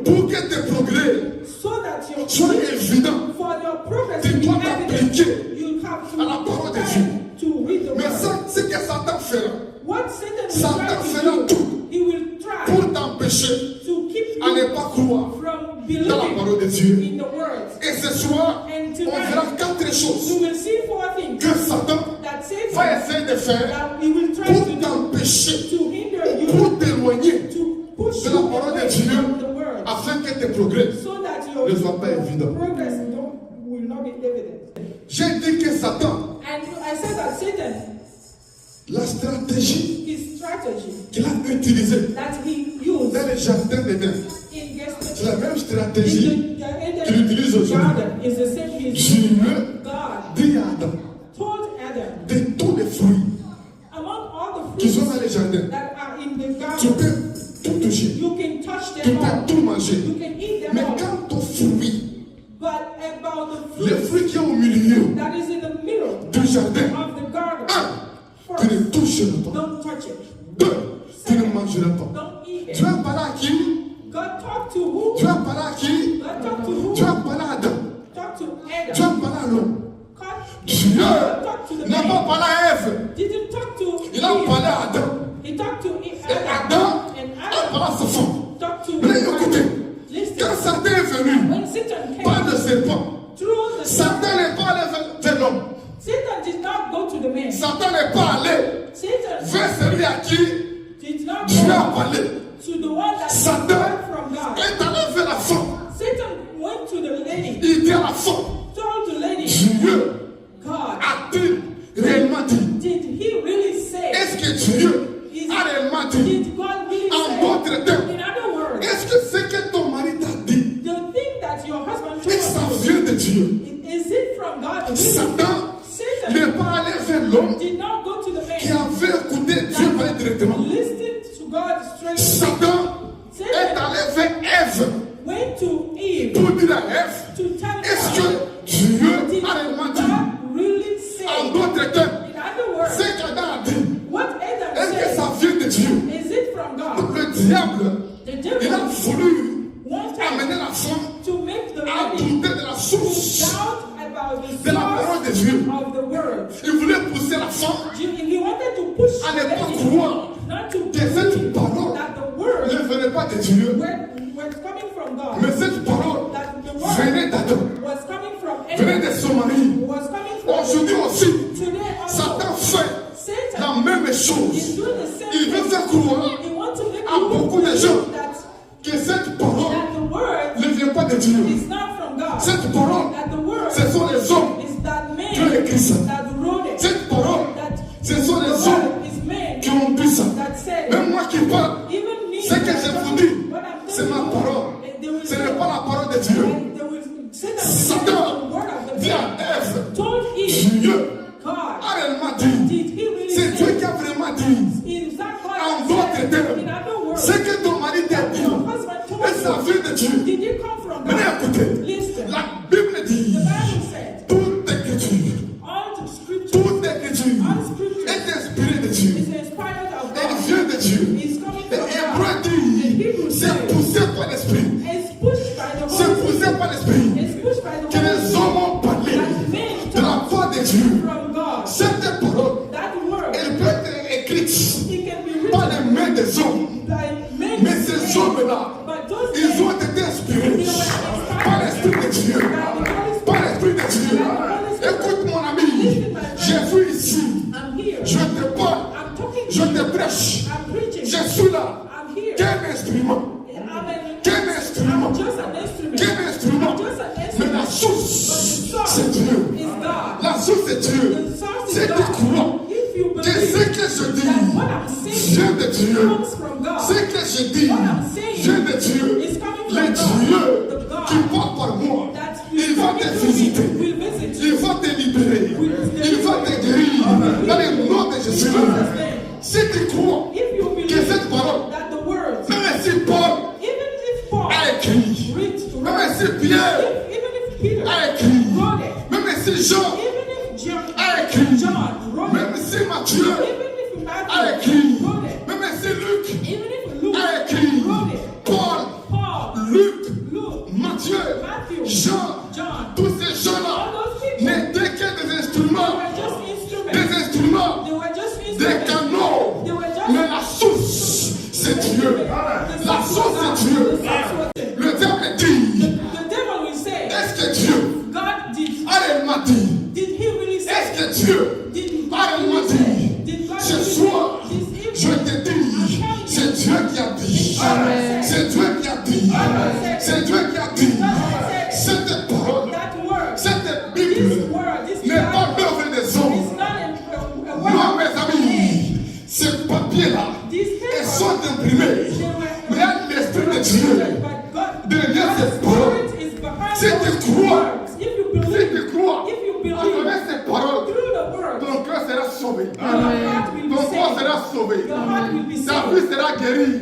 Pour que tes progrès soient évidents, tu dois t'appliquer à la parole de Dieu. Mais ça, c'est que Satan fera. Satan fera tout pour t'empêcher à ne pas croire dans la parole de Dieu. Et ce soir, on verra 4 choses que Satan va essayer de faire pour t'empêcher, pour t'éloigner de la parole de Dieu, afin que tes progrès ne soient pas évidents. J'ai dit que Satan, la stratégie qu'il a utilisée dans le jardin d'Éden, c'est la même stratégie qu'il utilise aujourd'hui. Dieu dit à Adam, de tous les fruits qui sont dans le jardin, tu peux tout toucher, tu peux tout manger. Mais quant aux fruits, les fruits qui sont au milieu du jardin, 1, tu ne toucheras pas. 2, tu ne mangeras pas. Tu as parlé à qui? Tu as parlé à qui? Tu as parlé à Adam. Tu as parlé à l'homme. Dieu n'a pas parlé à Ève. Il a parlé à Adam. Et Adam a parlé à sa femme. Mais écoutez, quand Satan est venu par le serpent, Satan n'est pas allé vers l'homme. Satan n'est pas allé vers celui à qui Dieu a parlé. Satan est allé vers la femme. Il dit à la femme, Dieu a-t-il réellement dit? Est-ce que Dieu a réellement dit? En d'autres termes, est-ce que ce que ton mari t'a dit, est-ce que ça vient de Dieu? Satan n'est pas allé vers l'homme qui avait écouté Dieu parler directement. Satan est allé vers Ève pour dire à Ève, est-ce que Dieu a réellement dit? En d'autres termes, ce qu'Adam a dit, est-ce que ça vient de Dieu? Donc le diable, il a voulu amener la femme à douter de la source de la parole de Dieu. Il voulait pousser la femme à ne pas croire que cette parole ne venait pas de Dieu, mais cette parole venait d'Adam, venait de son mari. Aujourd'hui aussi, Satan fait la même chose. Il veut faire croire à beaucoup de gens que cette parole ne vient pas de Dieu. Cette parole, ce sont les hommes qui ont écrit ça. Cette parole, ce sont les hommes qui ont dit ça. Même moi qui parle, ce que je vous dis, c'est ma parole. Ce n'est pas la parole de Dieu. Satan dit à Ève, Dieu a réellement dit. C'est Dieu qui a vraiment dit. En d'autres termes, ce que ton mari t'a dit, est-ce la vie de Dieu? Mais écoutez, la Bible dit, toute écriture est inspirée de Dieu. Elle vient de Dieu. Et Hébreu dit, c'est poussé par l'esprit. C'est poussé par l'esprit que les hommes ont parlé de la foi de Dieu. Cette parole, elle peut être écrite par les mains des hommes. Mais ces hommes-là, ils ont été inspirés par l'esprit de Dieu. Par l'esprit de Dieu. Écoute mon ami, j'ai vu ici, je te parle, je te prêche, je suis là. Quel instrument? Quel instrument? Quel instrument? Mais la source, c'est Dieu. La source, c'est Dieu. C'est du courant. Que ce que je dis vient de Dieu. Ce que je dis vient de Dieu. Le Dieu qui parle par moi, il va te visiter. Il va te libérer. Il va te guérir. Dans le nom de Jésus. Si tu crois que cette parole, même si Paul a écrit, même si Pierre a écrit, même si Jean a écrit, même si Matthieu a écrit, même si Luc a écrit, Paul, Luc, Luc, Matthieu, Jean, tous ces gens-là n'étaient que des instruments, des canaux. Mais la source, c'est Dieu. La source, c'est Dieu. Le diable dit, est-ce que Dieu, elle m'a dit, est-ce que Dieu, elle m'a dit, ce soir, je te dis, c'est Dieu qui a dit. C'est Dieu qui a dit. C'est Dieu qui a dit. Cette parole, cette Bible n'est pas l'œuvre des hommes. Non, mes amis, ces papiers-là, ils sont imprimés. Mais il y a l'Esprit de Dieu derrière ces paroles. Si tu crois, à travers ces paroles, ton cœur sera sauvé. Ton corps sera sauvé. Ta vie sera guérie.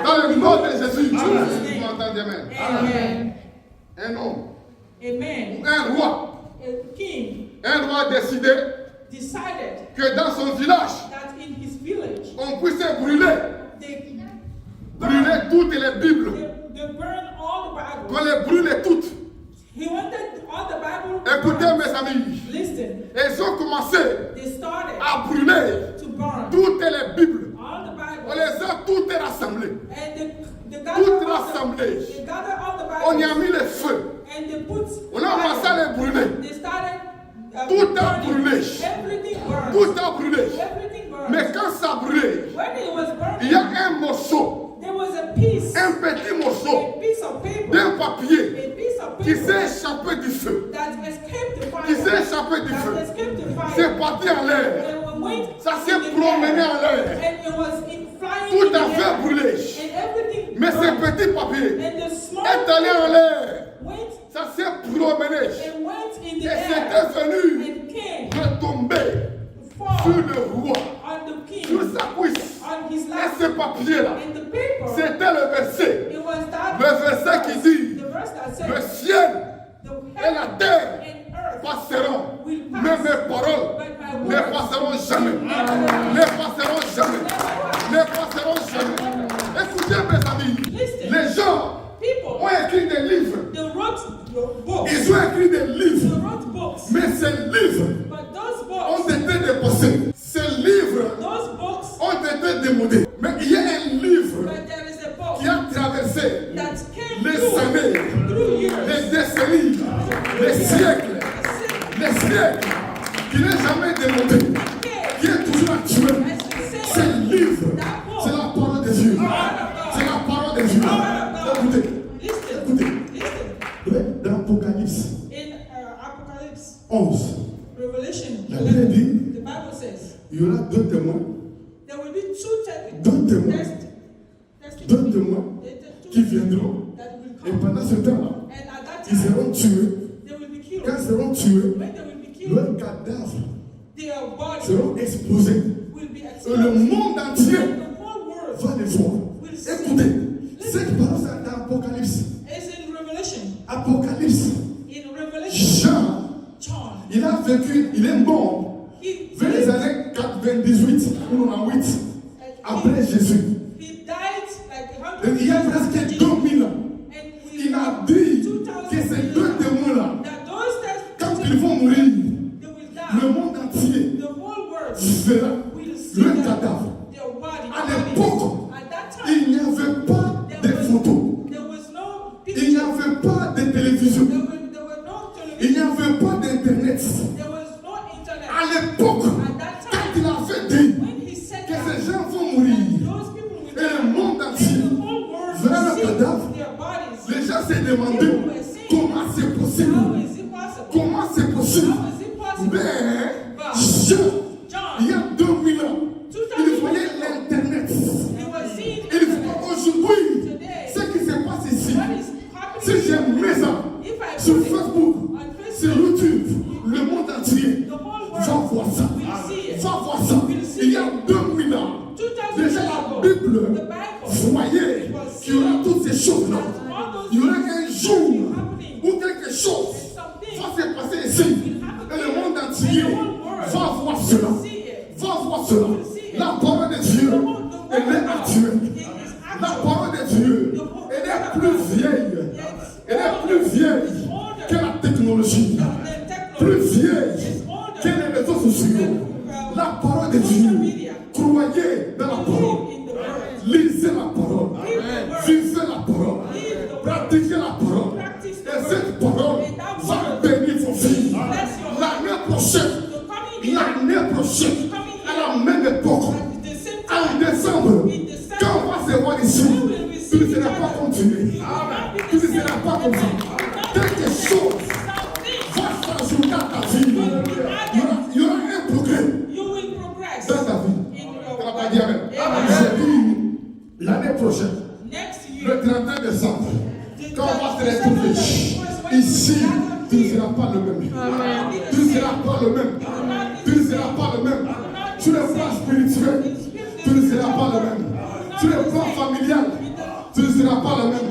Dans le nom de Jésus. Vous m'entendez, amen. Un homme, un roi, a décidé que dans son village, on puisse brûler toutes les Bibles. Qu'on les brûle toutes. Écoutez mes amis, ils ont commencé à brûler toutes les Bibles. On les a toutes rassemblées. Toutes rassemblées. On y a mis le feu. On a commencé à les brûler. Tout a brûlé. Tout a brûlé. Mais quand ça a brûlé, il y a un morceau. Un petit morceau d'un papier qui s'est échappé du feu. C'est parti en l'air. Ça s'est promené en l'air. Tout a fait brûler. Mais ce petit papier est allé en l'air. Ça s'est promené. Et c'était venu retomber sur le roi, sur sa cuisse. Et ce papier-là, c'était le verset. Le verset qui dit, le ciel et la terre passeront, mais mes paroles ne passeront jamais. Ne passeront jamais. Ne passeront jamais. Écoutez mes amis, les gens ont écrit des livres. Ils ont écrit des livres. Mais ces livres ont été dépassés. Ces livres ont été démodés. Mais il y a un livre qui a traversé les années, les décennies, les siècles, qui n'est jamais démodé, qui est toujours actuel. C'est le livre, c'est la parole de Dieu. C'est la parole de Dieu. Écoutez. Dans l'Apocalypse 11, la Bible dit, il y aura deux témoins qui viendront, et pendant ce temps-là, ils seront tués. Quand ils seront tués, leurs cadavres seront exposés. Et le monde entier va les voir. Écoutez, cette parole c'est dans l'Apocalypse. Apocalypse. Jean, il a vécu, il est mort vers les années 98 ou 98 après Jésus. Il y a presque 2000 ans. Il a dit que ces deux témoins-là, quand ils vont mourir, le monde entier verra le cadavre. À l'époque, il n'y avait pas de photos. Il n'y avait pas de télévision. Il n'y avait pas d'internet. À l'époque, quand il avait dit que ces gens vont mourir et le monde entier verra le cadavre, les gens se demandaient comment c'est possible. Comment c'est possible. Mais Jean, il y a 2000 ans, il voyait l'internet. Il voit aujourd'hui ce qui se passe ici. Si j'ai mis ça sur Facebook, sur YouTube, le monde entier va voir ça. Va voir ça. Il y a 2000 ans, déjà la Bible voyait qu'il y aura toutes ces choses-là. Il y aura un jour où quelque chose va se passer ici. Et le monde entier va voir cela. Va voir cela. La parole de Dieu, elle est actuelle. La parole de Dieu, elle est plus vieille Elle est plus vieille que la technologie. Plus vieille que les réseaux sociaux. La parole de Dieu. Croyez dans la parole. Lisez la parole. Vivez la parole. Pratiquez la parole. Et cette parole va bénir vos vies. L'année prochaine, à la même époque, en décembre, quand on va se voir ici, tu ne seras pas continué. Tu ne seras pas comme ça. Quelque chose va s'ajouter à ta vie. Il y aura un progrès dans ta vie. On va pas dire amen. J'ai dit l'année prochaine, le 31 décembre, quand on va se retrouver ici, tu ne seras pas le même. Tu ne seras pas le même. Tu ne seras pas le même. Sur le plan spirituel, tu ne seras pas le même. Sur le plan familial, tu ne seras pas le même.